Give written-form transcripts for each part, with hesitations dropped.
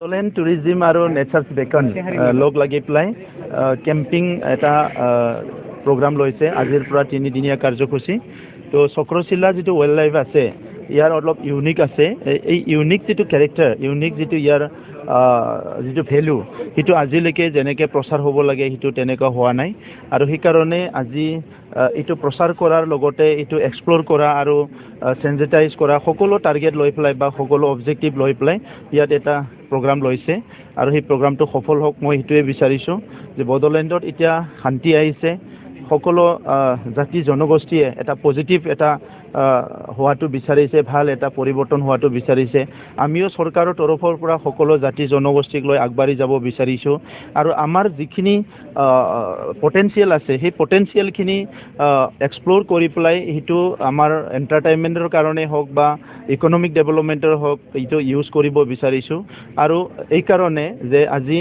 Bodoland tourism আৰু Nature's Bacon লগ লাগি পেলাই কেম্পিং এটা প্ৰগ্ৰাম লৈছে আজিৰ পৰা 3 দিনীয়া কাৰ্যসূচী। তো চক্ৰশিলা যিটো ৱাইল্ড লাইফ আছে ইয়াৰ অলপ ইউনিক আছে। এই ইউনিক যিটো কেৰেক্টাৰ, ইউনিক যিটো ইয়াৰ যিটো ভেলু, সেইটো আজিলৈকে যেনেকৈ প্ৰচাৰ হ'ব লাগে সেইটো তেনেকুৱা হোৱা নাই। আৰু সেইকাৰণে আজি এইটো প্ৰচাৰ কৰাৰ লগতে এইটো এক্সপ্ল'ৰ কৰা আৰু চেঞ্জিটাইজ কৰা সকলো টাৰ্গেট লৈ পেলাই বা সকলো অবজেক্টিভ লৈ পেলাই ইয়াত এটা প্ৰগ্ৰাম লৈছে। আৰু সেই প্ৰগ্ৰামটো সফল হওক মই সেইটোৱে বিচাৰিছোঁ যে বড়োলেণ্ডত এতিয়া শান্তি আহিছে, সকলো জাতি জনগোষ্ঠীয়ে এটা পজিটিভ এটা হোৱাটো বিচাৰিছে, ভাল এটা পৰিৱৰ্তন হোৱাটো বিচাৰিছে। আমিও চৰকাৰৰ তৰফৰ পৰা সকলো জাতি জনগোষ্ঠীক লৈ আগবাঢ়ি যাব বিচাৰিছোঁ। আৰু আমাৰ যিখিনি পটেঞ্চিয়েল আছে সেই পটেঞ্চিয়েলখিনি এক্সপ্ল'ৰ কৰি পেলাই সেইটো আমাৰ এণ্টাৰটেইনমেণ্টৰ কাৰণে হওক বা ইকনমিক ডেভেলপমেণ্টৰ হওক এইটো ইউজ কৰিব বিচাৰিছোঁ। আৰু এইকাৰণে যে আজি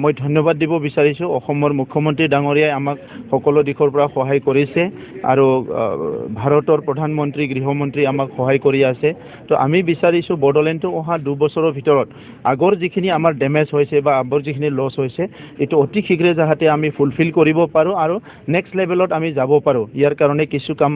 মই ধন্যবাদ দিব বিচাৰিছোঁ অসমৰ মুখ্যমন্ত্ৰী ডাঙৰীয়াই আমাক সকলো দিশৰ পৰা সহায় কৰিছে আৰু ভাৰতৰ প্ৰধানমন্ত্ৰী গৃহমন্ত্ৰী আমাক সহায় কৰি আছে। তো আমি বিচাৰিছোঁ বড়োলেণ্ডটো অহা 2 বছৰৰ ভিতৰত আগৰ যিখিনি আমাৰ ডেমেজ হৈছে বা আগৰ যিখিনি লছ হৈছে এইটো অতি শীঘ্ৰে যাতে আমি ফুলফিল কৰিব পাৰোঁ আৰু নেক্সট লেভেলত আমি যাব পাৰোঁ। ইয়াৰ কাৰণে কিছু কাম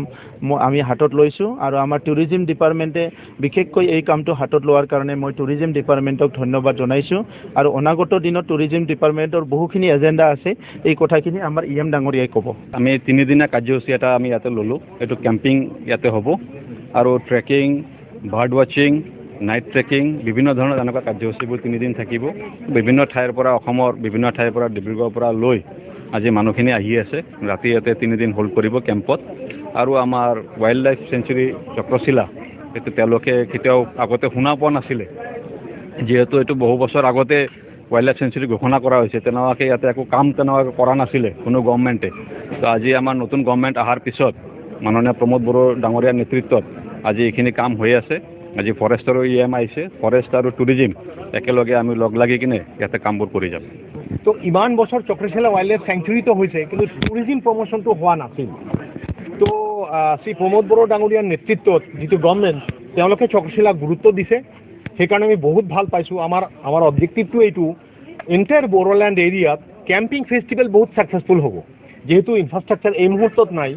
আমি হাতত লৈছোঁ আৰু আমাৰ টুৰিজিম ডিপাৰ্টমেণ্টে বিশেষকৈ এই কামটো হাতত লোৱাৰ কাৰণে মই টুৰিজিম ডিপাৰ্টমেণ্টক ধন্যবাদ জনাইছোঁ। আৰু অনাগত দিনত টুৰিজিম ডিপাৰ্টমেণ্টৰ বহুখিনি এজেণ্ডা আছে, এই কথাখিনি আমাৰ EM ডাঙৰীয়াই ক'ব। আমি 3 দিনীয়া কাৰ্যসূচী এটা আমি ইয়াতে ল'লোঁ। এইটো কেম্পিং ইয়াতে হ'ব আৰু ট্ৰেকিং, বাৰ্ড ৱাচিং, নাইট ট্ৰেকিং, বিভিন্ন ধৰণৰ এনেকুৱা কাৰ্যসূচীবোৰ 3 দিন থাকিব। বিভিন্ন ঠাইৰ পৰা অসমৰ বিভিন্ন ঠাইৰ পৰা ডিব্ৰুগড়ৰ পৰা লৈ আজি মানুহখিনি আহি আছে। ৰাতি ইয়াতে 3 দিন হোল্ড কৰিব কেম্পত। আৰু আমাৰ ৱাইল্ড লাইফ চেঞ্চুৰী চক্ৰশিলা, এইটো তেওঁলোকে কেতিয়াও আগতে শুনা পোৱা নাছিলে, যিহেতু এইটো বহু বছৰ আগতে ৱাইল্ড লাইফ চেঞ্চুৰী ঘোষণা কৰা হৈছে। তেনেকুৱাকৈ ইয়াতে একো কাম তেনেকুৱাকৈ কৰা নাছিলে কোনো গভৰ্ণমেণ্টে। তো আজি আমাৰ নতুন গভৰ্ণমেণ্ট অহাৰ পিছত মাননীয় প্ৰমোদ বড়ো ডাঙৰীয়াৰ নেতৃত্বত আজি এইখিনি কাম হৈ আছে। আজি ফৰেষ্টৰো EM আহিছে, ফৰেষ্ট আৰু টুৰিজিম একেলগে আমি লগ লাগি কিনে ইয়াতে কামবোৰ কৰি যাম। তো ইমান বছৰ চক্ৰশিলা ৱাইল্ড লাইফ চেঞ্চুৰীটো হৈছে কিন্তু টুৰিজিম প্ৰমোশ্যনটো হোৱা নাছিল। তো শ্ৰী প্ৰমোদ বড়ো ডাঙৰীয়াৰ নেতৃত্বত যিটো গভৰ্ণমেণ্ট তেওঁলোকে চক্ৰশিলাক গুৰুত্ব দিছে, সেইকাৰণে আমি বহুত ভাল পাইছোঁ। আমাৰ অবজেক্টিভটো এইটো এণ্টায়াৰ বড়োলেণ্ড এৰিয়াত কেম্পিং ফেষ্টিভেল বহুত ছাকচেছফুল হ'ব। যেহেতু ইনফ্ৰাষ্ট্ৰাকচাৰ এই মুহূৰ্তত নাই,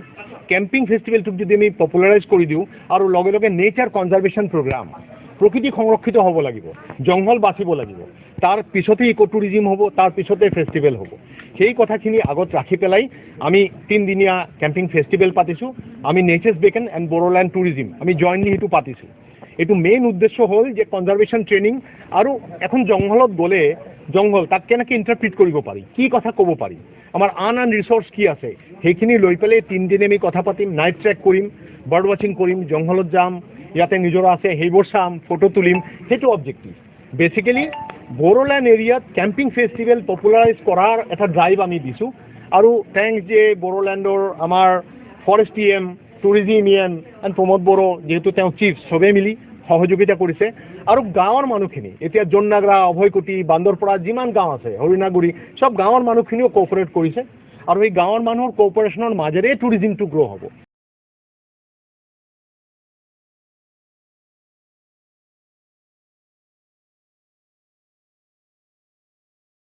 কেম্পিং ফেষ্টিভেলটোক যদি আমি পপুলাৰাইজ কৰি দিওঁ আৰু লগে লগে নেচাৰ কনজাৰ্ভেশ্যন প্ৰগ্ৰাম, প্ৰকৃতি সংৰক্ষিত হ'ব লাগিব, জংঘল বাচিব লাগিব, তাৰ পিছতে ইক' টুৰিজিম হ'ব, তাৰ পিছতে ফেষ্টিভেল হ'ব। সেই কথাখিনি আগত ৰাখি পেলাই আমি 3 দিনীয়া কেম্পিং ফেষ্টিভেল পাতিছোঁ। আমি Nature's Bacon and Bodoland tourism আমি জইণ্টলি সেইটো পাতিছোঁ। এইটো মেইন উদ্দেশ্য হ'ল যে কনজাৰ্ভেশ্যন ট্ৰেইনিং আৰু এখন জংঘলত গ'লে জংঘল তাক কেনেকৈ ইণ্টাৰপ্ৰিট কৰিব পাৰি, কি কথা ক'ব পাৰি, আমাৰ আন ৰিচোৰ্চ কি আছে, সেইখিনি লৈ পেলাই 3 দিনে আমি কথা পাতিম, নাইট ট্ৰেক কৰিম, বাৰ্ড ৱাচিং কৰিম, জংঘলত যাম, ইয়াতে নিজৰা আছে সেইবোৰ চাম, ফটো তুলিম, সেইটো অবজেক্টিভ। বেচিকেলি বড়োলেণ্ড এৰিয়াত কেম্পিং ফেষ্টিভেল পপুলাৰাইজ কৰাৰ এটা ড্ৰাইভ আমি দিছোঁ। আৰু থেংকছ যে বড়োলেণ্ডৰ আমাৰ forest EM, tourism EM and Pramod Boro যিহেতু তেওঁ চিফ, চবেই মিলি সহযোগিতা কৰিছে। আৰু গাঁৱৰ মানুহখিনি এতিয়া জোননাগৰা, অভয়কুটি, বান্দৰপৰা যিমান গাঁও আছে, হৰিণাগুৰি, চব গাঁৱৰ মানুহখিনিও কোঅপাৰেট কৰিছে। আৰু এই গাঁৱৰ মানুহৰ কোঅপাৰেশ্যনৰ মাজেৰে টুৰিজিমটো গ্ৰ' হ'ব।